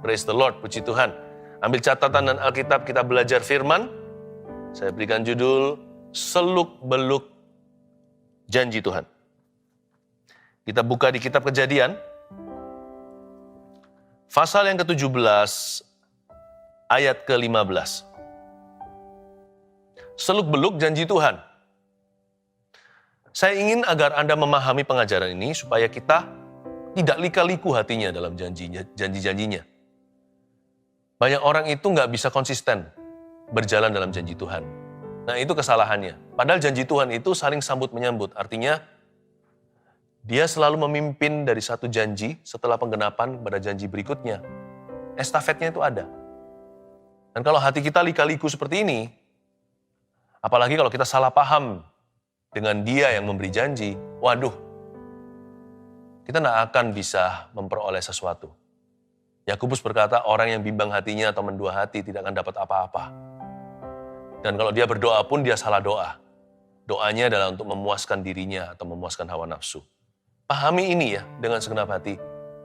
Praise the Lord, puji Tuhan. Ambil catatan dan Alkitab, kita belajar firman. Saya berikan judul, Seluk-beluk Janji Tuhan. Kita buka di kitab Kejadian, pasal yang ke-17, ayat ke-15. Seluk-beluk janji Tuhan. Saya ingin agar Anda memahami pengajaran ini supaya kita tidak lika-liku hatinya dalam janji-janjinya. Banyak orang itu nggak bisa konsisten berjalan dalam janji Tuhan. Nah, itu kesalahannya. Padahal janji Tuhan itu saling sambut-menyambut. Artinya, dia selalu memimpin dari satu janji setelah penggenapan pada janji berikutnya. Estafetnya itu ada. Dan kalau hati kita lika-liku seperti ini, apalagi kalau kita salah paham dengan dia yang memberi janji, waduh, kita tidak akan bisa memperoleh sesuatu. Yakobus berkata, orang yang bimbang hatinya atau mendua hati tidak akan dapat apa-apa. Dan kalau dia berdoa pun dia salah doa. Doanya adalah untuk memuaskan dirinya atau memuaskan hawa nafsu. Pahami ini ya dengan segenap hati.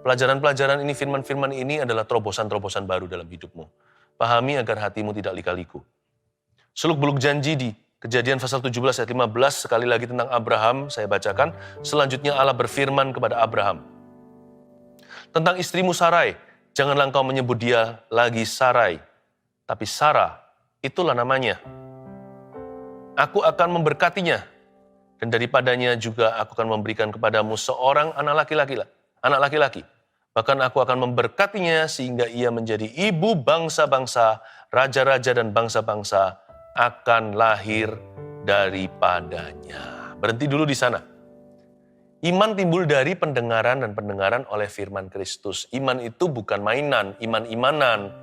Pelajaran-pelajaran ini, firman-firman ini adalah terobosan-terobosan baru dalam hidupmu. Pahami agar hatimu tidak lika-liku. Seluk-beluk janji di Kejadian pasal 17 ayat 15, sekali lagi tentang Abraham, saya bacakan. Selanjutnya Allah berfirman kepada Abraham. Tentang istrimu Sarai, janganlah engkau menyebut dia lagi Sarai, tapi Sarah, itulah namanya. Aku akan memberkatinya, dan daripadanya juga aku akan memberikan kepadamu seorang anak laki-laki. Bahkan aku akan memberkatinya sehingga ia menjadi ibu bangsa-bangsa, raja-raja dan bangsa-bangsa akan lahir daripadanya. Berhenti dulu di sana. Iman timbul dari pendengaran dan pendengaran oleh firman Kristus. Iman itu bukan mainan, iman-imanan.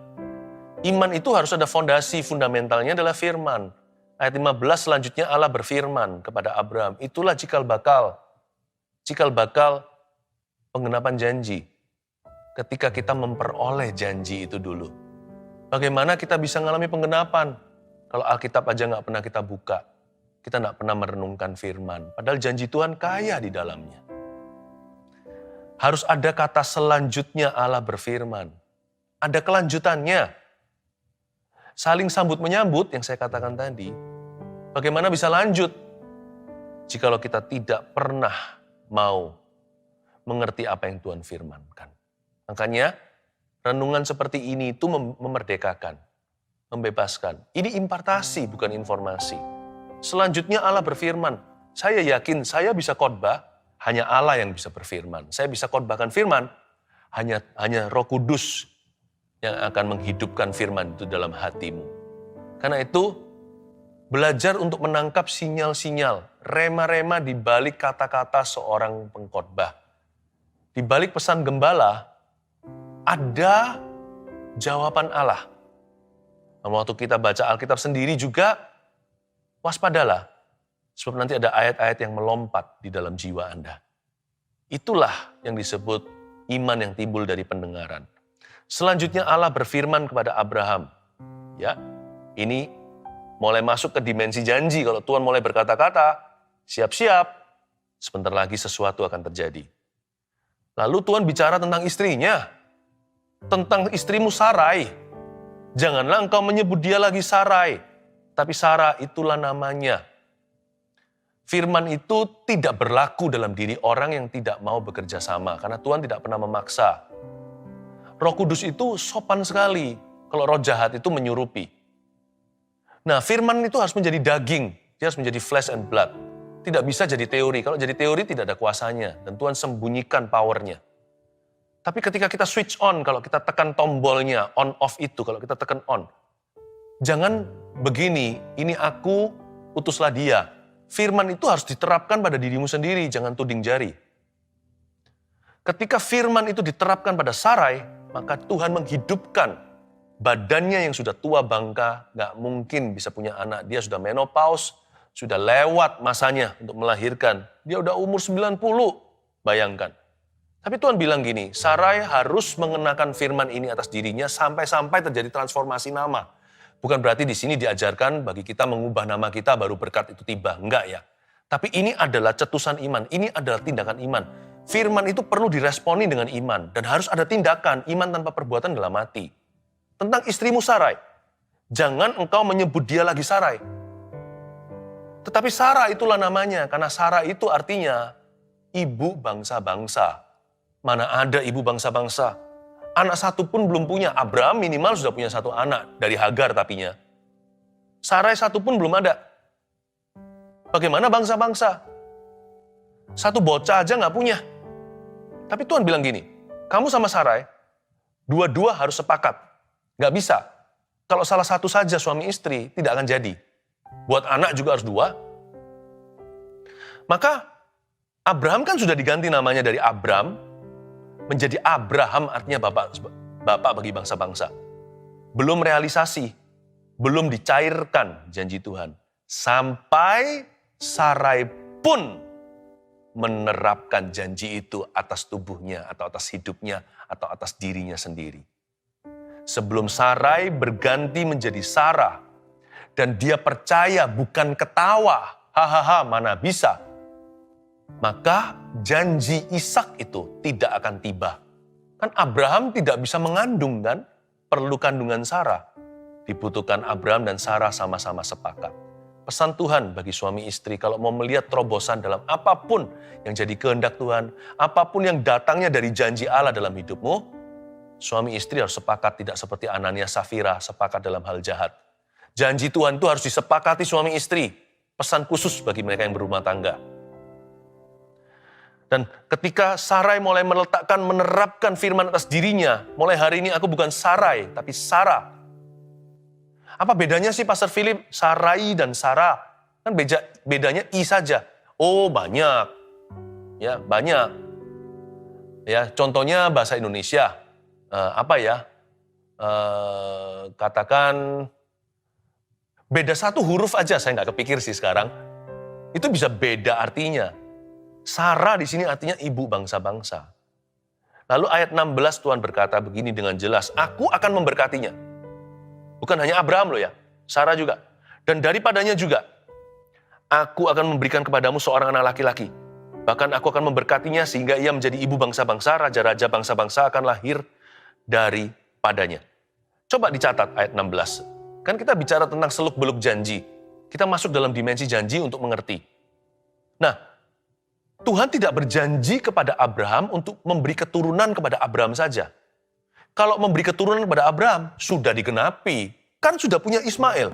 Iman itu harus ada fondasi, fundamentalnya adalah firman. Ayat 15 selanjutnya Allah berfirman kepada Abraham, itulah cikal bakal penggenapan janji. Ketika kita memperoleh janji itu dulu. Bagaimana kita bisa mengalami penggenapan? Kalau Alkitab aja nggak pernah kita buka, kita nggak pernah merenungkan firman. Padahal janji Tuhan kaya di dalamnya. Harus ada kata selanjutnya Allah berfirman. Ada kelanjutannya. Saling sambut menyambut yang saya katakan tadi. Bagaimana bisa lanjut? Jikalau kita tidak pernah mau mengerti apa yang Tuhan firmankan. Makanya renungan seperti ini itu memerdekakan. Membebaskan. Ini impartasi bukan informasi. Selanjutnya Allah berfirman, saya yakin saya bisa khotbah, hanya Allah yang bisa berfirman. Saya bisa khotbahkan firman, hanya Roh Kudus yang akan menghidupkan firman itu dalam hatimu. Karena itu, belajar untuk menangkap sinyal-sinyal, rema-rema di balik kata-kata seorang pengkhotbah. Di balik pesan gembala, ada jawaban Allah. Waktu kita baca Alkitab sendiri juga, waspadalah. Sebab nanti ada ayat-ayat yang melompat di dalam jiwa Anda. Itulah yang disebut iman yang timbul dari pendengaran. Selanjutnya Allah berfirman kepada Abraham. Ya, ini mulai masuk ke dimensi janji. Kalau Tuhan mulai berkata-kata, siap-siap, sebentar lagi sesuatu akan terjadi. Lalu Tuhan bicara tentang istrinya. Tentang istrimu Sarai. Janganlah engkau menyebut dia lagi Sarai, tapi Sarah itulah namanya. Firman itu tidak berlaku dalam diri orang yang tidak mau bekerja sama, karena Tuhan tidak pernah memaksa. Roh Kudus itu sopan sekali, kalau roh jahat itu menyurupi. Nah, firman itu harus menjadi daging, dia harus menjadi flesh and blood. Tidak bisa jadi teori, kalau jadi teori tidak ada kuasanya, dan Tuhan sembunyikan powernya. Tapi ketika kita switch on, kalau kita tekan tombolnya, on off itu, kalau kita tekan on. Jangan begini, ini aku, utuslah dia. Firman itu harus diterapkan pada dirimu sendiri, jangan tuding jari. Ketika firman itu diterapkan pada Sarai, maka Tuhan menghidupkan badannya yang sudah tua bangka, gak mungkin bisa punya anak. Dia sudah menopause, sudah lewat masanya untuk melahirkan. Dia udah umur 90, bayangkan. Tapi Tuhan bilang gini, Sarai harus mengenakan firman ini atas dirinya sampai-sampai terjadi transformasi nama. Bukan berarti di sini diajarkan bagi kita mengubah nama kita baru berkat itu tiba. Enggak ya. Tapi ini adalah cetusan iman, ini adalah tindakan iman. firman itu perlu diresponi dengan iman. Dan harus ada tindakan, iman tanpa perbuatan adalah mati. Tentang istrimu Sarai, jangan engkau menyebut dia lagi Sarai. Tetapi Sarah itulah namanya, karena Sarah itu artinya ibu bangsa-bangsa. Mana ada ibu bangsa-bangsa? Anak satu pun belum punya. Abraham minimal sudah punya satu anak, dari Hagar tapinya. Sarai satu pun belum ada. Bagaimana bangsa-bangsa? Satu bocah aja nggak punya. Tapi Tuhan bilang gini, kamu sama Sarai, dua-dua harus sepakat. Nggak bisa. Kalau salah satu saja suami istri, tidak akan jadi. Buat anak juga harus dua. Maka Abraham kan sudah diganti namanya dari Abram menjadi Abraham, artinya bapak bagi bangsa-bangsa. Belum realisasi, belum dicairkan janji Tuhan. Sampai Sarai pun menerapkan janji itu atas tubuhnya atau atas hidupnya atau atas dirinya sendiri. Sebelum Sarai berganti menjadi Sarah, dan dia percaya bukan ketawa, hahaha mana bisa. Maka janji Ishak itu tidak akan tiba. Kan Abraham tidak bisa mengandung kan, perlu kandungan Sarah. Dibutuhkan Abraham dan Sarah sama-sama sepakat. Pesan Tuhan bagi suami istri, kalau mau melihat terobosan dalam apapun yang jadi kehendak Tuhan, apapun yang datangnya dari janji Allah dalam hidupmu, suami istri harus sepakat, tidak seperti Anania Safira, sepakat dalam hal jahat. Janji Tuhan itu harus disepakati suami istri. Pesan khusus bagi mereka yang berumah tangga. Dan ketika Sarai mulai menerapkan firman atas dirinya, mulai hari ini aku bukan Sarai, tapi Sarah. Apa bedanya sih Pastor Philip, Sarai dan Sarah? Kan bedanya I saja. Oh banyak. Ya banyak. Ya contohnya bahasa Indonesia. Katakan beda satu huruf aja, saya nggak kepikir sih sekarang. Itu bisa beda artinya. Sarah di sini artinya ibu bangsa-bangsa. Lalu ayat 16 Tuhan berkata begini dengan jelas, aku akan memberkatinya. Bukan hanya Abraham loh ya, Sarah juga. Dan daripadanya juga, aku akan memberikan kepadamu seorang anak laki-laki. Bahkan aku akan memberkatinya sehingga ia menjadi ibu bangsa-bangsa, raja-raja bangsa-bangsa akan lahir daripadanya. Coba dicatat ayat 16. Kan kita bicara tentang seluk-beluk janji. Kita masuk dalam dimensi janji untuk mengerti. Nah, Tuhan tidak berjanji kepada Abraham untuk memberi keturunan kepada Abraham saja. Kalau memberi keturunan kepada Abraham, sudah digenapi. Kan sudah punya Ismail.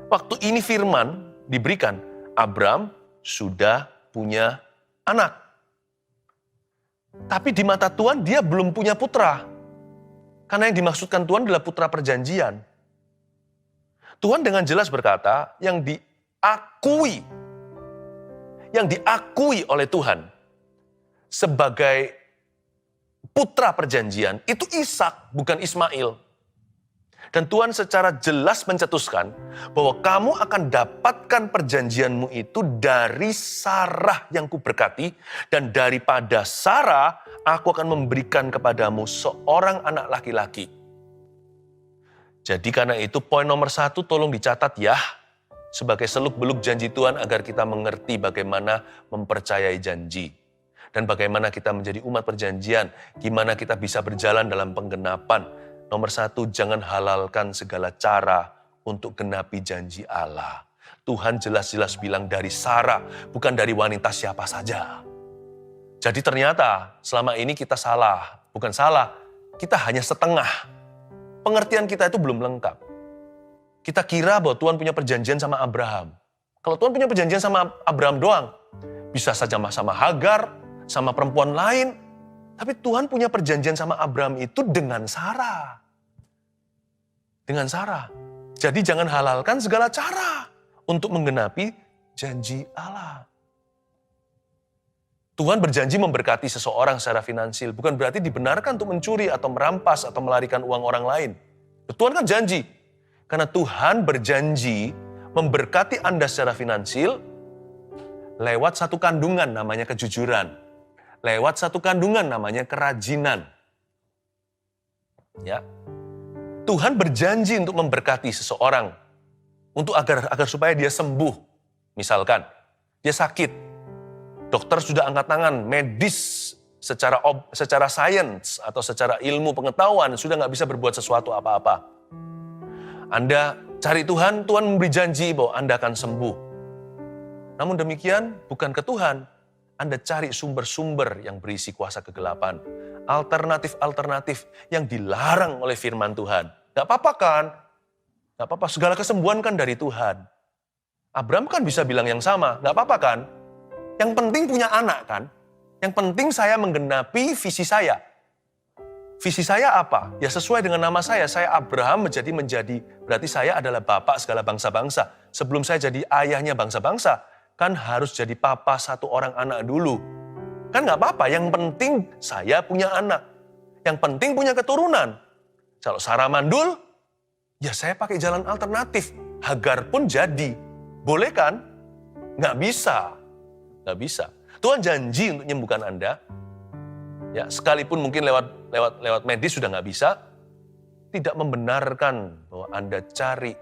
Waktu ini firman diberikan, Abraham sudah punya anak. Tapi di mata Tuhan, dia belum punya putra. Karena yang dimaksudkan Tuhan adalah putra perjanjian. Tuhan dengan jelas berkata, yang diakui oleh Tuhan sebagai putra perjanjian, itu Ishak, bukan Ismail. Dan Tuhan secara jelas mencetuskan bahwa kamu akan dapatkan perjanjianmu itu dari Sarah yang kuberkati, dan daripada Sarah, aku akan memberikan kepadamu seorang anak laki-laki. Jadi karena itu poin nomor 1 tolong dicatat ya, sebagai seluk-beluk janji Tuhan agar kita mengerti bagaimana mempercayai janji. Dan bagaimana kita menjadi umat perjanjian, gimana kita bisa berjalan dalam penggenapan. Nomor 1, jangan halalkan segala cara untuk genapi janji Allah. Tuhan jelas-jelas bilang dari Sarah, bukan dari wanita siapa saja. Jadi ternyata selama ini kita salah, bukan salah, kita hanya setengah. Pengertian kita itu belum lengkap. Kita kira bahwa Tuhan punya perjanjian sama Abraham. Kalau Tuhan punya perjanjian sama Abraham doang, bisa saja sama Hagar, sama perempuan lain. Tapi Tuhan punya perjanjian sama Abraham itu dengan Sarah. Dengan Sarah. Jadi jangan halalkan segala cara untuk menggenapi janji Allah. Tuhan berjanji memberkati seseorang secara finansial, bukan berarti dibenarkan untuk mencuri atau merampas atau melarikan uang orang lain. Tuhan kan janji. Karena Tuhan berjanji memberkati Anda secara finansial lewat satu kandungan namanya kejujuran. Lewat satu kandungan namanya kerajinan. Ya. Tuhan berjanji untuk memberkati seseorang untuk agar supaya dia sembuh. Misalkan, dia sakit. Dokter sudah angkat tangan, medis secara sains atau secara ilmu pengetahuan sudah nggak bisa berbuat sesuatu apa-apa. Anda cari Tuhan, Tuhan memberi janji bahwa Anda akan sembuh. Namun demikian bukan ke Tuhan, Anda cari sumber-sumber yang berisi kuasa kegelapan. Alternatif-alternatif yang dilarang oleh firman Tuhan. Gak apa-apa kan? Gak apa-apa, segala kesembuhan kan dari Tuhan. Abraham kan bisa bilang yang sama, gak apa-apa kan? Yang penting punya anak kan? Yang penting saya menggenapi visi saya. Visi saya apa? Ya sesuai dengan nama saya Abraham menjadi berarti saya adalah bapak segala bangsa-bangsa. Sebelum saya jadi ayahnya bangsa-bangsa, kan harus jadi papa satu orang anak dulu. Kan nggak apa-apa, yang penting saya punya anak. Yang penting punya keturunan. Kalau Sarah mandul, ya saya pakai jalan alternatif. Hagar pun jadi. Boleh kan? Nggak bisa. Nggak bisa. Tuhan janji untuk menyembuhkan Anda. Ya, sekalipun mungkin lewat medis sudah nggak bisa, tidak membenarkan bahwa Anda cari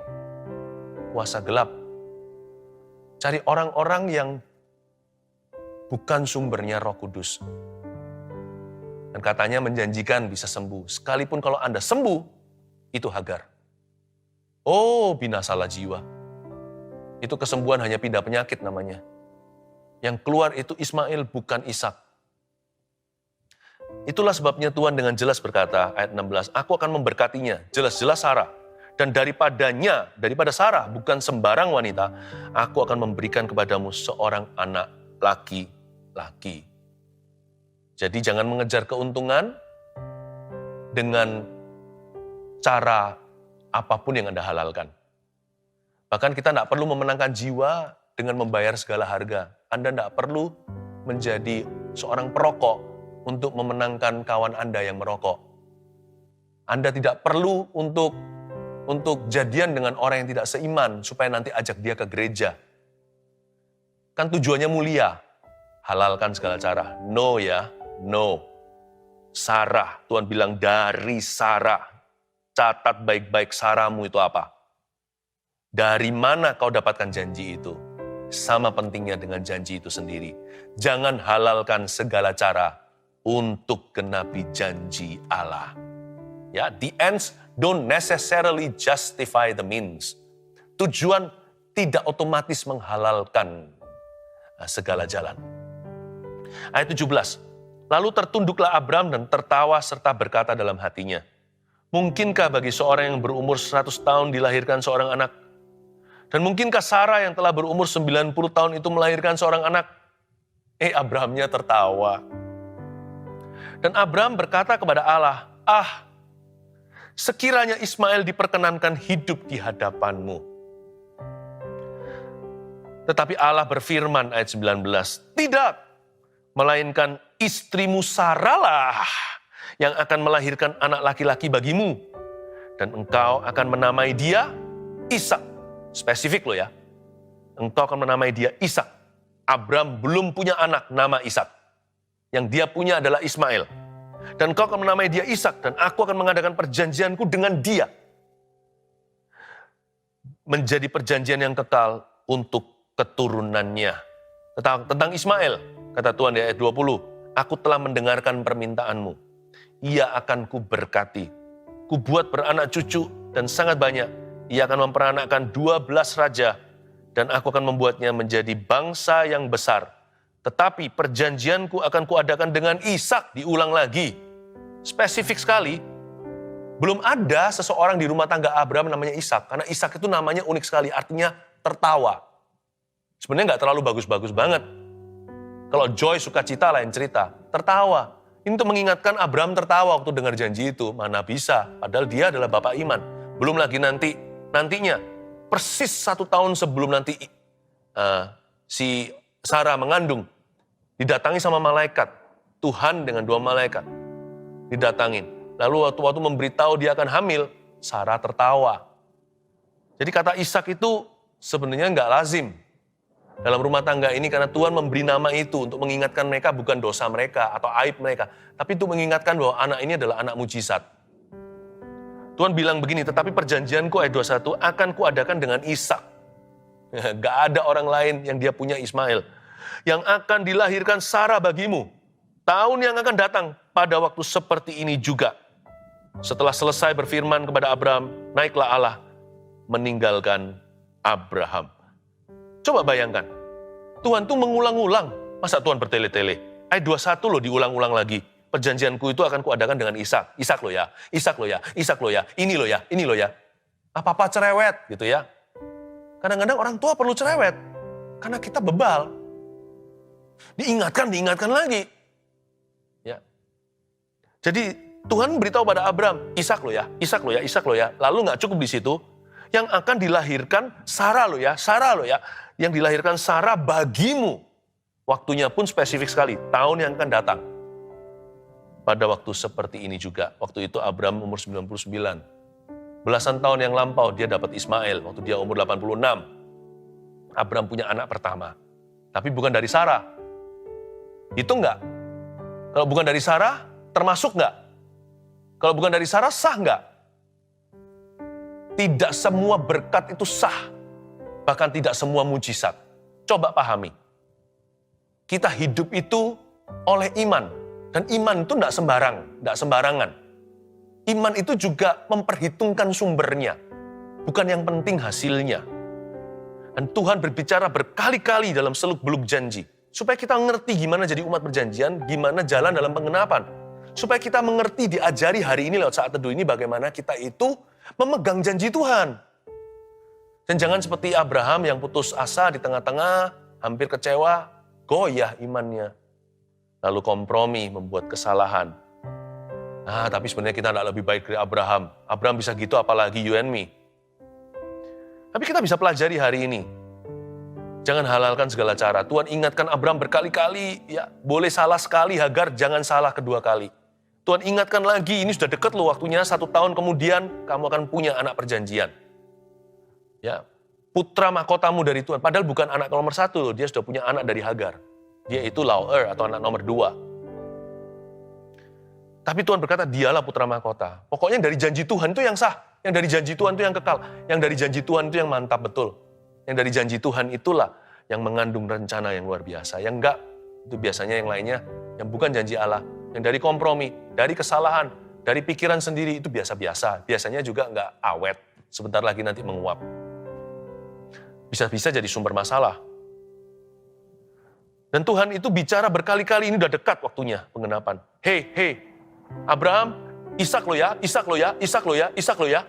kuasa gelap. Cari orang-orang yang bukan sumbernya Roh Kudus. Dan katanya menjanjikan bisa sembuh. Sekalipun kalau Anda sembuh, itu Hagar. Oh, binasalah jiwa. Itu kesembuhan hanya pindah penyakit namanya. Yang keluar itu Ismail bukan Ishak. Itulah sebabnya Tuhan dengan jelas berkata, ayat 16, aku akan memberkatinya, jelas-jelas Sarah. Dan daripada Sarah, bukan sembarang wanita, aku akan memberikan kepadamu seorang anak laki-laki. Jadi jangan mengejar keuntungan dengan cara apapun yang Anda halalkan. Bahkan kita tidak perlu memenangkan jiwa dengan membayar segala harga. Anda tidak perlu menjadi seorang perokok untuk memenangkan kawan Anda yang merokok. Anda tidak perlu untuk jadian dengan orang yang tidak seiman supaya nanti ajak dia ke gereja. Kan tujuannya mulia. Halalkan segala cara. No ya, no. Sarah, Tuhan bilang dari Sarah. Catat baik-baik Sarahmu itu apa. Dari mana kau dapatkan janji itu? Sama pentingnya dengan janji itu sendiri. Jangan halalkan segala cara untuk genapi janji Allah. Ya, the ends don't necessarily justify the means. Tujuan tidak otomatis menghalalkan segala jalan. Ayat 17. Lalu tertunduklah Abram dan tertawa serta berkata dalam hatinya, mungkinkah bagi seorang yang berumur 100 tahun dilahirkan seorang anak? Dan mungkinkah Sarah yang telah berumur 90 tahun itu melahirkan seorang anak? Abrahamnya tertawa. Dan Abram berkata kepada Allah, sekiranya Ismail diperkenankan hidup di hadapanmu. Tetapi Allah berfirman ayat 19, tidak, melainkan istrimu Sarah lah yang akan melahirkan anak laki-laki bagimu. Dan engkau akan menamai dia Ishak. Spesifik loh ya. Engkau akan menamai dia Ishak. Abram belum punya anak nama Ishak. Yang dia punya adalah Ismail. Dan engkau akan menamai dia Ishak. Dan aku akan mengadakan perjanjianku dengan dia. Menjadi perjanjian yang kekal untuk keturunannya. Tentang Ismail, kata Tuhan di ayat 20. Aku telah mendengarkan permintaanmu. Ia akan kuberkati. Kubuat beranak cucu dan sangat banyak. Ia akan memperanakkan 12 raja, dan aku akan membuatnya menjadi bangsa yang besar. Tetapi perjanjianku akan kuadakan dengan Ishak, diulang lagi. Spesifik sekali. Belum ada seseorang di rumah tangga Abraham namanya Ishak, karena Ishak itu namanya unik sekali, artinya tertawa. Sebenarnya nggak terlalu bagus-bagus banget. Kalau joy, sukacita lain cerita, tertawa. Ini untuk mengingatkan Abraham tertawa waktu dengar janji itu, mana bisa, padahal dia adalah bapak iman. Belum lagi nantinya, persis 1 tahun sebelum nanti si Sarah mengandung, didatangi sama malaikat, Tuhan dengan 2 malaikat, didatangin. Lalu waktu memberitahu dia akan hamil, Sarah tertawa. Jadi kata Ishak itu sebenarnya nggak lazim dalam rumah tangga ini, karena Tuhan memberi nama itu untuk mengingatkan mereka bukan dosa mereka atau aib mereka, tapi untuk mengingatkan bahwa anak ini adalah anak mujizat. Tuhan bilang begini, tetapi perjanjianku ayat 21 akan kuadakan dengan Ishak. Gak ada orang lain yang dia punya Ismail. yang akan dilahirkan Sarah bagimu. Tahun yang akan datang pada waktu seperti ini juga. Setelah selesai berfirman kepada Abraham, naiklah Allah meninggalkan Abraham. Coba bayangkan, Tuhan tuh mengulang-ulang. Masa Tuhan bertele-tele? Ayat 21 loh diulang-ulang lagi. Perjanjianku itu akan kuadakan dengan Ishak. Ishak loh ya, Ishak loh ya, Ishak loh ya, ini loh ya, ini loh ya. Apa-apa cerewet gitu ya. Kadang-kadang orang tua perlu cerewet. Karena kita bebal. Diingatkan lagi. Ya. Jadi Tuhan beritahu pada Abraham, Ishak loh ya, Ishak loh ya, Ishak loh ya. Lalu nggak cukup di situ, yang akan dilahirkan Sarah loh ya, Sarah loh ya. Yang dilahirkan Sarah bagimu. Waktunya pun spesifik sekali, tahun yang akan datang. Pada waktu seperti ini juga, waktu itu Abraham umur 99. Belasan tahun yang lampau dia dapat Ismail, waktu dia umur 86. Abraham punya anak pertama. Tapi bukan dari Sarah. Hitung nggak? Kalau bukan dari Sarah, termasuk nggak? Kalau bukan dari Sarah, sah nggak? Tidak semua berkat itu sah. Bahkan tidak semua mujizat. Coba pahami. Kita hidup itu oleh iman. Dan iman itu tidak sembarangan. Iman itu juga memperhitungkan sumbernya. Bukan yang penting hasilnya. Dan Tuhan berbicara berkali-kali dalam seluk-beluk janji. Supaya kita mengerti gimana jadi umat perjanjian, gimana jalan dalam pengenapan. Supaya kita mengerti, diajari hari ini lewat saat teduh ini bagaimana kita itu memegang janji Tuhan. Dan jangan seperti Abraham yang putus asa di tengah-tengah, hampir kecewa, goyah imannya. Lalu kompromi, membuat kesalahan. Tapi sebenarnya kita tidak lebih baik dari Abraham. Abraham bisa gitu, apalagi you and me. Tapi kita bisa pelajari hari ini. Jangan halalkan segala cara. Tuhan ingatkan Abraham berkali-kali, ya boleh salah sekali, Hagar jangan salah kedua kali. Tuhan ingatkan lagi, ini sudah dekat loh waktunya, 1 tahun kemudian kamu akan punya anak perjanjian. Ya, putra mahkotamu dari Tuhan. Padahal bukan anak nomor 1 loh, dia sudah punya anak dari Hagar. Dia itu Lauer atau anak nomor 2. Tapi Tuhan berkata, dialah putra mahkota. Pokoknya dari janji Tuhan itu yang sah. Yang dari janji Tuhan itu yang kekal. Yang dari janji Tuhan itu yang mantap betul. Yang dari janji Tuhan itulah yang mengandung rencana yang luar biasa. Yang enggak, itu biasanya yang lainnya, yang bukan janji Allah. Yang dari kompromi, dari kesalahan, dari pikiran sendiri, itu biasa-biasa. Biasanya juga enggak awet. Sebentar lagi nanti menguap. Bisa-bisa jadi sumber masalah. Dan Tuhan itu bicara berkali-kali, ini udah dekat waktunya pengenapan. Hei, Abraham, Ishak lo ya, Ishak lo ya, Ishak lo ya, Ishak lo ya.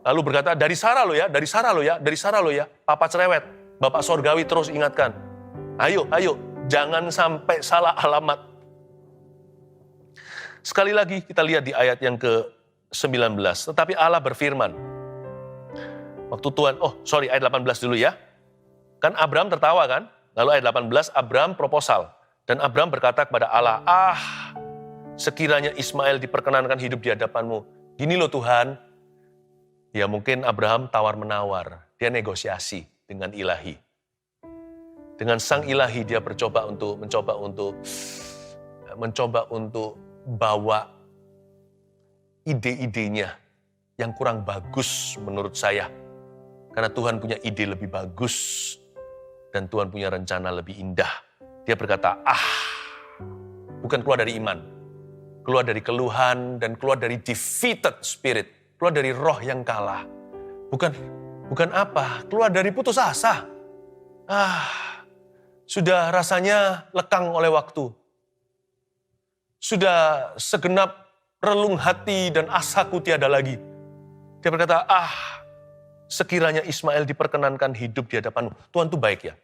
Lalu berkata, dari Sarah lo ya, dari Sarah lo ya, dari Sarah lo ya. Papa cerewet, Bapak Sorgawi terus ingatkan. Ayo, jangan sampai salah alamat. Sekali lagi kita lihat di ayat yang ke-19. Tetapi Allah berfirman. Waktu Tuhan, ayat 18 dulu ya. Kan Abraham tertawa kan? Lalu ayat 18, Abraham proposal. Dan Abraham berkata kepada Allah, sekiranya Ismail diperkenankan hidup di hadapanmu. Gini loh Tuhan. Ya mungkin Abraham tawar-menawar. Dia negosiasi dengan ilahi. Dengan sang ilahi dia mencoba untuk bawa ide-idenya yang kurang bagus menurut saya. Karena Tuhan punya ide lebih bagus. Dan Tuhan punya rencana lebih indah. Dia berkata, bukan keluar dari iman. Keluar dari keluhan dan keluar dari defeated spirit. Keluar dari roh yang kalah. Bukan apa, keluar dari putus asa. Sudah rasanya lekang oleh waktu. Sudah segenap relung hati dan asaku tiada lagi. Dia berkata, sekiranya Ismail diperkenankan hidup di hadapanmu. Tuhan itu baik ya.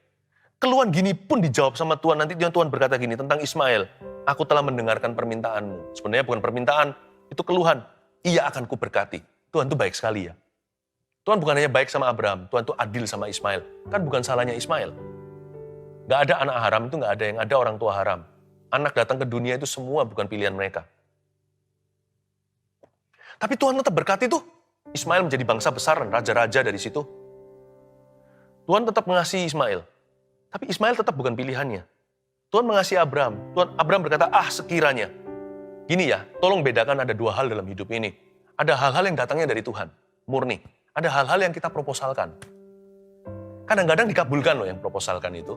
Keluhan gini pun dijawab sama Tuhan. Nanti Tuhan berkata gini tentang Ismail. Aku telah mendengarkan permintaanmu. Sebenarnya bukan permintaan, itu keluhan. Ia akan kuberkati. Tuhan itu baik sekali ya. Tuhan bukan hanya baik sama Abraham, Tuhan itu adil sama Ismail. Kan bukan salahnya Ismail. Gak ada anak haram itu gak ada, yang ada orang tua haram. Anak datang ke dunia itu semua bukan pilihan mereka. Tapi Tuhan tetap berkati tuh. Ismail menjadi bangsa besar dan raja-raja dari situ. Tuhan tetap mengasihi Ismail. Tapi Ismail tetap bukan pilihannya. Tuhan mengasihi Abraham. Abraham berkata, sekiranya. Gini ya, tolong bedakan ada 2 hal dalam hidup ini. Ada hal-hal yang datangnya dari Tuhan, murni. Ada hal-hal yang kita proposalkan. Kadang-kadang dikabulkan loh yang proposalkan itu.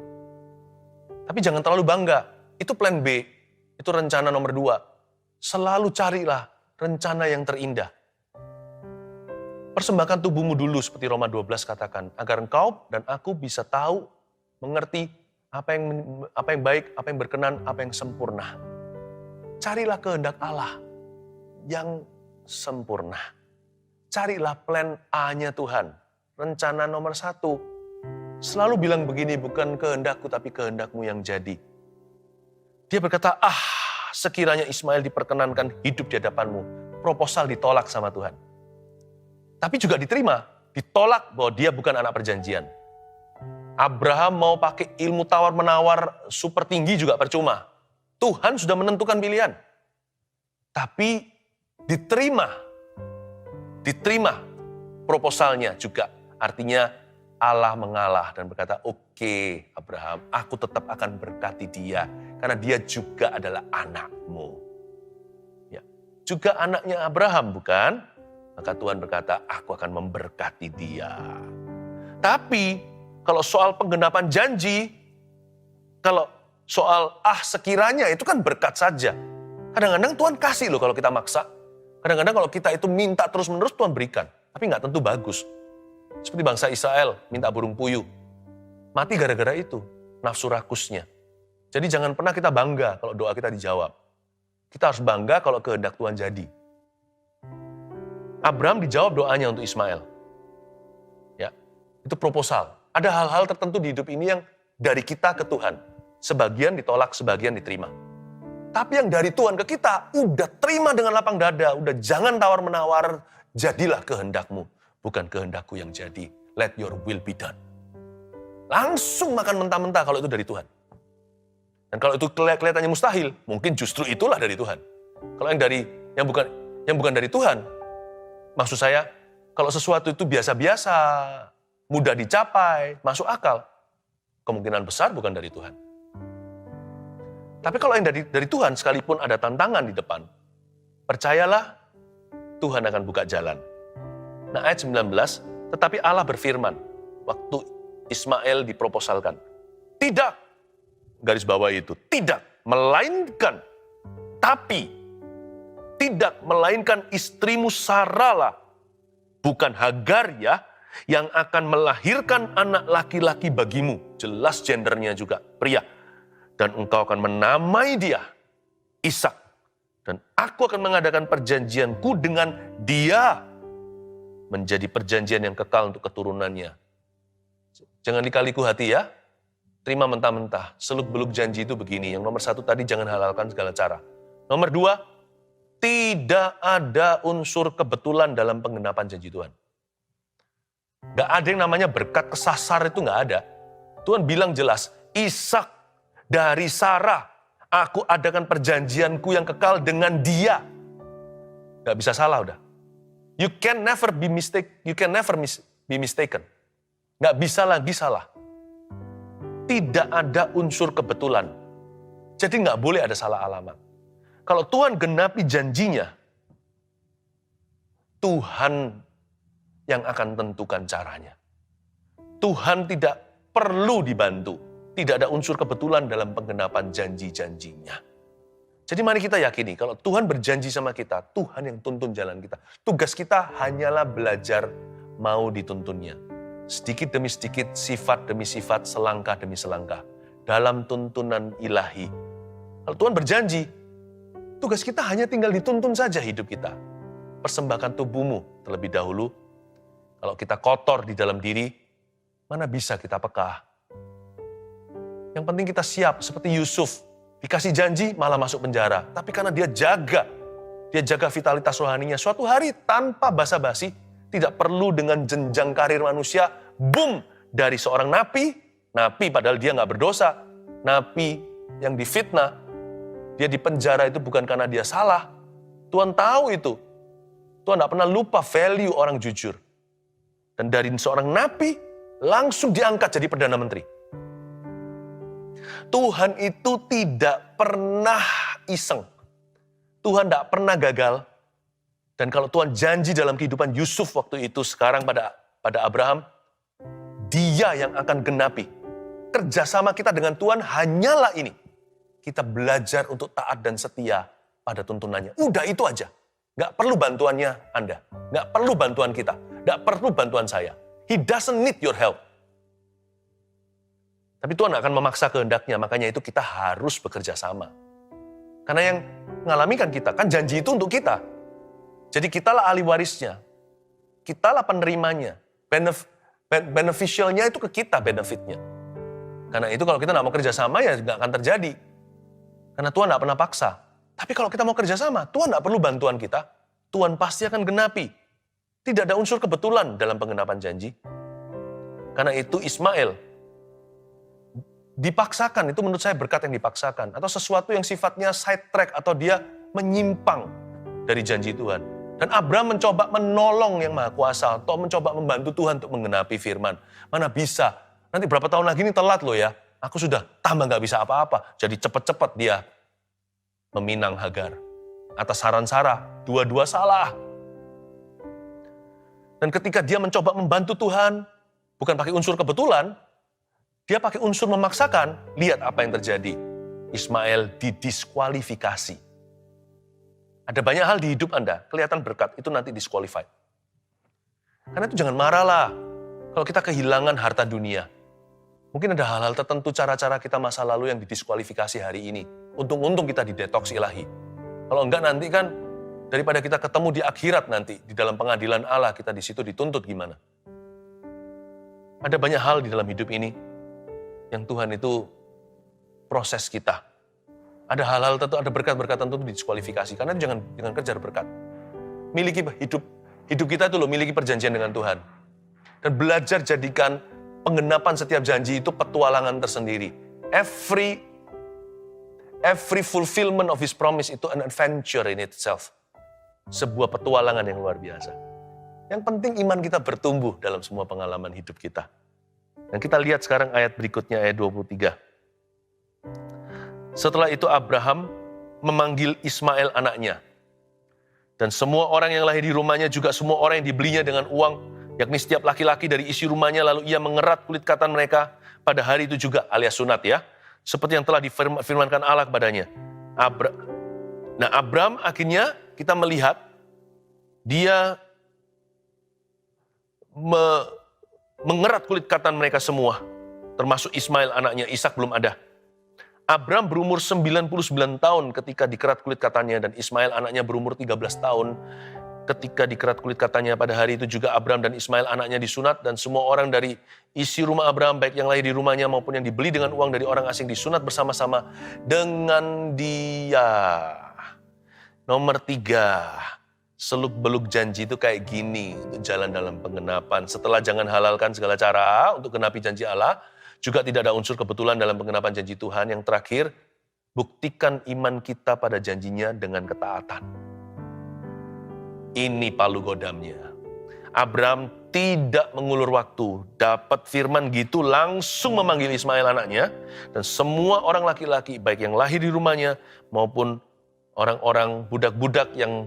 Tapi jangan terlalu bangga. Itu plan B. Itu rencana nomor 2. Selalu carilah rencana yang terindah. Persembahkan tubuhmu dulu seperti Roma 12 katakan. Agar engkau dan aku bisa tahu, mengerti apa yang baik, apa yang berkenan, apa yang sempurna. Carilah kehendak Allah yang sempurna. Carilah plan A-nya Tuhan. Rencana nomor 1. Selalu bilang begini, bukan kehendakku tapi kehendakmu yang jadi. Dia berkata, sekiranya Ismail diperkenankan hidup di hadapanmu. Proposal ditolak sama Tuhan. Tapi juga diterima, ditolak bahwa dia bukan anak perjanjian. Abraham mau pakai ilmu tawar-menawar super tinggi juga percuma. Tuhan sudah menentukan pilihan. Tapi diterima proposalnya juga. Artinya Allah mengalah dan berkata, oke, Abraham, aku tetap akan berkati dia. Karena dia juga adalah anakmu. Ya, juga anaknya Abraham, bukan? Maka Tuhan berkata, aku akan memberkati dia. Tapi kalau soal penggenapan janji, kalau soal sekiranya itu kan berkat saja. Kadang-kadang Tuhan kasih loh kalau kita maksa. Kadang-kadang kalau kita itu minta terus-menerus Tuhan berikan. Tapi nggak tentu bagus. Seperti bangsa Israel minta burung puyuh. Mati gara-gara itu, nafsu rakusnya. Jadi jangan pernah kita bangga kalau doa kita dijawab. Kita harus bangga kalau kehendak Tuhan jadi. Abraham dijawab doanya untuk Ismail. Ya, itu proposal. Ada hal-hal tertentu di hidup ini yang dari kita ke Tuhan. Sebagian ditolak, sebagian diterima. Tapi yang dari Tuhan ke kita, udah terima dengan lapang dada. Udah jangan tawar-menawar, jadilah kehendakmu. Bukan kehendakku yang jadi. Let your will be done. Langsung makan mentah-mentah kalau itu dari Tuhan. Dan kalau itu kelihatannya mustahil, mungkin justru itulah dari Tuhan. Kalau yang bukan dari Tuhan, maksud saya, kalau sesuatu itu biasa-biasa, mudah dicapai, masuk akal, kemungkinan besar bukan dari Tuhan. Tapi kalau yang dari Tuhan, sekalipun ada tantangan di depan, percayalah, Tuhan akan buka jalan. Nah, ayat 19, tetapi Allah berfirman, waktu Ismail diproposalkan, tidak, garis bawah itu, tidak, melainkan, tapi, tidak, melainkan istrimu Sarah, bukan Hagar ya, yang akan melahirkan anak laki-laki bagimu. Jelas gendernya juga, pria. Dan engkau akan menamai dia, Ishak. Dan aku akan mengadakan perjanjianku dengan dia, menjadi perjanjian yang kekal untuk keturunannya. Jangan dikaliku hati ya, terima mentah-mentah. Seluk-beluk janji itu begini. Yang nomor 1 tadi, jangan halalkan segala cara. Nomor 2, tidak ada unsur kebetulan dalam penggenapan janji Tuhan. Gak ada yang namanya berkat kesasar, itu gak ada. Tuhan bilang jelas, Ishak dari Sarah, aku adakan perjanjianku yang kekal dengan dia. Gak bisa salah udah. You can never be mistaken. Gak bisa lagi salah. Tidak ada unsur kebetulan. Jadi gak boleh ada salah alamat. Kalau Tuhan genapi janjinya, Tuhan yang akan tentukan caranya. Tuhan tidak perlu dibantu. Tidak ada unsur kebetulan dalam penggenapan janji-janjinya. Jadi mari kita yakini, kalau Tuhan berjanji sama kita, Tuhan yang tuntun jalan kita. Tugas kita hanyalah belajar mau dituntunnya. Sedikit demi sedikit, sifat demi sifat, selangkah demi selangkah. Dalam tuntunan ilahi. Kalau Tuhan berjanji, tugas kita hanya tinggal dituntun saja hidup kita. Persembahkan tubuhmu terlebih dahulu. Kalau kita kotor di dalam diri, mana bisa kita peka? Yang penting kita siap, seperti Yusuf. Dikasih janji, malah masuk penjara. Tapi karena dia jaga vitalitas rohaninya. Suatu hari tanpa basa-basi, tidak perlu dengan jenjang karir manusia, boom, dari seorang napi padahal dia nggak berdosa, napi yang difitnah, dia di penjara itu bukan karena dia salah. Tuhan tahu itu. Tuhan nggak pernah lupa value orang jujur. Dan dari seorang napi, langsung diangkat jadi Perdana Menteri. Tuhan itu tidak pernah iseng. Tuhan tidak pernah gagal. Dan kalau Tuhan janji dalam kehidupan Yusuf waktu itu, sekarang pada Abraham, dia yang akan genapi. kerjasama kita dengan Tuhan hanyalah ini. Kita belajar untuk taat dan setia pada tuntunannya. Udah itu aja. Gak perlu bantuannya Anda. Gak perlu bantuan kita. Gak perlu bantuan saya. He doesn't need your help. Tapi Tuhan akan memaksa kehendaknya, makanya itu kita harus bekerja sama. Karena yang ngalami kan kita, kan janji itu untuk kita. Jadi kitalah ahli warisnya. Kitalah penerimanya. Beneficialnya itu ke kita benefitnya. Karena itu kalau kita nggak mau kerjasama ya nggak akan terjadi. Karena Tuhan nggak pernah paksa. Tapi kalau kita mau kerjasama, Tuhan nggak perlu bantuan kita. Tuhan pasti akan genapi. Tidak ada unsur kebetulan dalam penggenapan janji. Karena itu Ismail dipaksakan, itu menurut saya berkat yang dipaksakan. Atau sesuatu yang sifatnya side track atau dia menyimpang dari janji Tuhan. Dan Abraham mencoba menolong yang Maha Kuasa atau mencoba membantu Tuhan untuk menggenapi firman. Mana bisa? Nanti berapa tahun lagi ini telat loh ya. Aku sudah tambah gak bisa apa-apa. Jadi cepat-cepat dia meminang Hagar. Atas saran Sarah, dua-dua salah. Dan ketika dia mencoba membantu Tuhan, bukan pakai unsur kebetulan, dia pakai unsur memaksakan, lihat apa yang terjadi. Ismail didiskualifikasi. Ada banyak hal di hidup Anda, kelihatan berkat, itu nanti disqualified. Karena itu jangan marah lah, kalau kita kehilangan harta dunia. Mungkin ada hal-hal tertentu cara-cara kita masa lalu yang didiskualifikasi hari ini. Untung-untung kita didetoks ilahi. Kalau enggak nanti kan, daripada kita ketemu di akhirat nanti, di dalam pengadilan Allah, kita di situ dituntut gimana. Ada banyak hal di dalam hidup ini, yang Tuhan itu proses kita. Ada hal-hal tertentu, ada berkat-berkat tertentu didiskualifikasi. Karena itu jangan kejar berkat. Miliki hidup kita itu loh, miliki perjanjian dengan Tuhan. Dan belajar jadikan penggenapan setiap janji itu petualangan tersendiri. Every fulfillment of His promise itu an adventure in itself. Sebuah petualangan yang luar biasa. Yang penting iman kita bertumbuh dalam semua pengalaman hidup kita. Dan kita lihat sekarang ayat berikutnya, ayat 23. Setelah itu Abraham memanggil Ismail anaknya. Dan semua orang yang lahir di rumahnya, juga semua orang yang dibelinya dengan uang, yakni setiap laki-laki dari isi rumahnya, lalu ia mengerat kulit katan mereka pada hari itu juga, alias sunat ya. Seperti yang telah difirmankan Allah kepadanya. Abraham akhirnya kita melihat, dia mengerat kulit katan mereka semua, termasuk Ismail anaknya, Ishak belum ada. Abraham berumur 99 tahun ketika dikerat kulit katanya, dan Ismail anaknya berumur 13 tahun ketika dikerat kulit katanya. Pada hari itu juga Abraham dan Ismail anaknya disunat, dan semua orang dari isi rumah Abraham, baik yang lahir di rumahnya maupun yang dibeli dengan uang dari orang asing, disunat bersama-sama dengan dia. Nomor 3. Seluk-beluk janji itu kayak gini untuk jalan dalam penggenapan. Setelah jangan halalkan segala cara untuk genapi janji Allah, juga tidak ada unsur kebetulan dalam penggenapan janji Tuhan. Yang terakhir, buktikan iman kita pada janjinya dengan ketaatan. Ini palu godamnya. Abraham tidak mengulur waktu, dapat firman gitu langsung memanggil Ismail anaknya, dan semua orang laki-laki, baik yang lahir di rumahnya maupun orang-orang budak-budak yang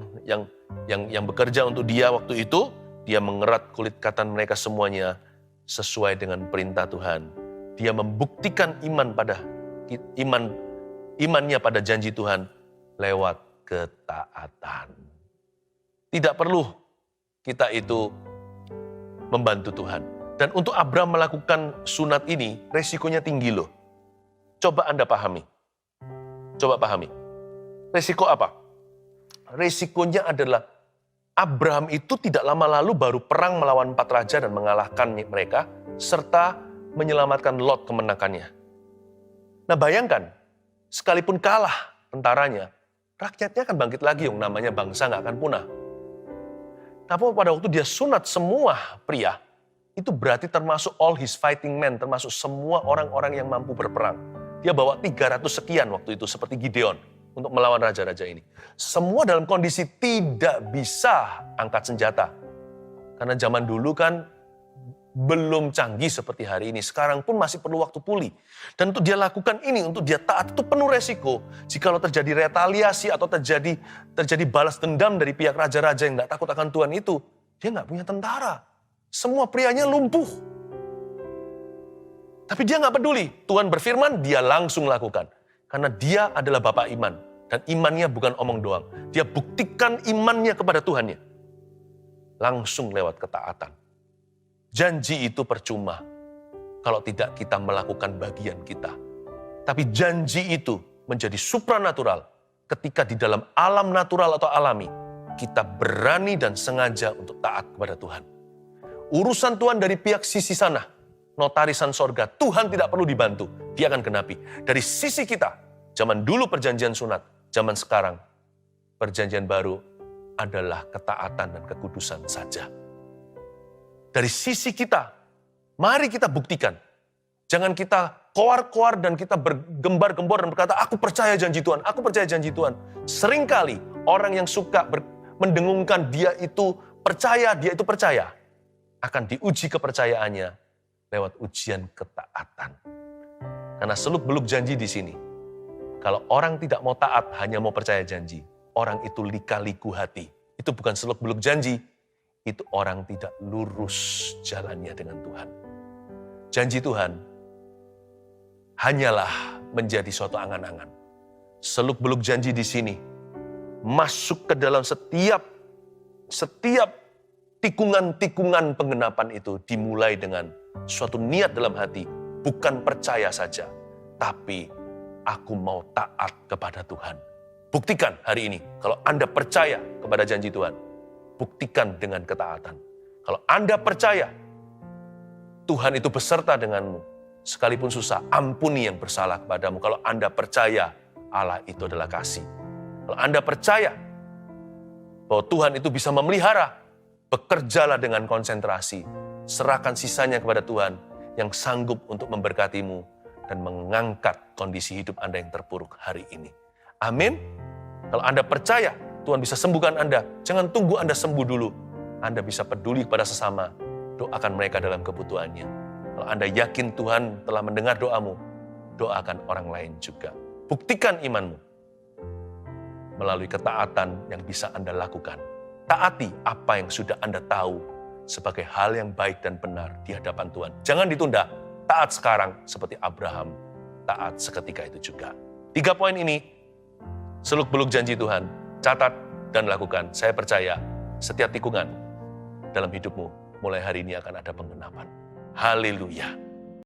bekerja untuk dia waktu itu, dia mengerat kulit katan mereka semuanya sesuai dengan perintah Tuhan. Dia membuktikan imannya pada janji Tuhan lewat ketaatan. Tidak perlu kita itu membantu Tuhan. Dan untuk Abraham melakukan sunat ini, resikonya tinggi loh. Coba Anda pahami. Coba pahami. Resiko apa? Resikonya adalah Abraham itu tidak lama lalu baru perang melawan 4 raja dan mengalahkan mereka, serta menyelamatkan Lot kemenakannya. Nah bayangkan, sekalipun kalah tentaranya, rakyatnya akan bangkit lagi, yang namanya bangsa nggak akan punah. Tapi pada waktu dia sunat semua pria, itu berarti termasuk all his fighting men, termasuk semua orang-orang yang mampu berperang. Dia bawa 300 sekian waktu itu, seperti Gideon, untuk melawan raja-raja ini. Semua dalam kondisi tidak bisa angkat senjata. Karena zaman dulu kan belum canggih seperti hari ini. Sekarang pun masih perlu waktu pulih. Dan untuk dia lakukan ini, untuk dia taat itu penuh resiko. Jikalau terjadi retaliasi atau terjadi balas dendam dari pihak raja-raja yang gak takut akan Tuhan itu, dia gak punya tentara. Semua prianya lumpuh. Tapi dia nggak peduli. Tuhan berfirman, dia langsung lakukan. Karena dia adalah Bapa iman. Dan imannya bukan omong doang. Dia buktikan imannya kepada Tuhannya. Langsung lewat ketaatan. Janji itu percuma kalau tidak kita melakukan bagian kita. Tapi janji itu menjadi supranatural ketika di dalam alam natural atau alami, kita berani dan sengaja untuk taat kepada Tuhan. Urusan Tuhan dari pihak sisi sana, notarisan sorga, Tuhan tidak perlu dibantu, dia akan genapi. Dari sisi kita, zaman dulu perjanjian sunat, zaman sekarang perjanjian baru adalah ketaatan dan kekudusan saja. Dari sisi kita, mari kita buktikan. Jangan kita koar-koar dan kita bergembar-gembor dan berkata, aku percaya janji Tuhan, aku percaya janji Tuhan. Seringkali orang yang suka mendengungkan dia itu percaya, akan diuji kepercayaannya lewat ujian ketaatan. Karena seluk-beluk janji di sini. Kalau orang tidak mau taat, hanya mau percaya janji, orang itu lika-liku hati. Itu bukan seluk-beluk janji, itu orang tidak lurus jalannya dengan Tuhan. Janji Tuhan hanyalah menjadi suatu angan-angan. Seluk-beluk janji di sini masuk ke dalam setiap tikungan-tikungan penggenapan itu dimulai dengan suatu niat dalam hati, bukan percaya saja, tapi aku mau taat kepada Tuhan. Buktikan hari ini, kalau Anda percaya kepada janji Tuhan, buktikan dengan ketaatan. Kalau Anda percaya, Tuhan itu beserta denganmu. Sekalipun susah, ampuni yang bersalah kepadamu. Kalau Anda percaya, Allah itu adalah kasih. Kalau Anda percaya bahwa Tuhan itu bisa memelihara, bekerjalah dengan konsentrasi. Serahkan sisanya kepada Tuhan yang sanggup untuk memberkatimu dan mengangkat kondisi hidup Anda yang terpuruk hari ini. Amin. Kalau Anda percaya Tuhan bisa sembuhkan Anda, jangan tunggu Anda sembuh dulu. Anda bisa peduli kepada sesama, doakan mereka dalam kebutuhannya. Kalau Anda yakin Tuhan telah mendengar doamu, doakan orang lain juga. Buktikan imanmu melalui ketaatan yang bisa Anda lakukan. Taati apa yang sudah Anda tahu sebagai hal yang baik dan benar di hadapan Tuhan. Jangan ditunda, taat sekarang seperti Abraham, taat seketika itu juga. 3 poin ini, seluk-beluk janji Tuhan, catat dan lakukan. Saya percaya setiap tikungan dalam hidupmu mulai hari ini akan ada penggenapan. Haleluya.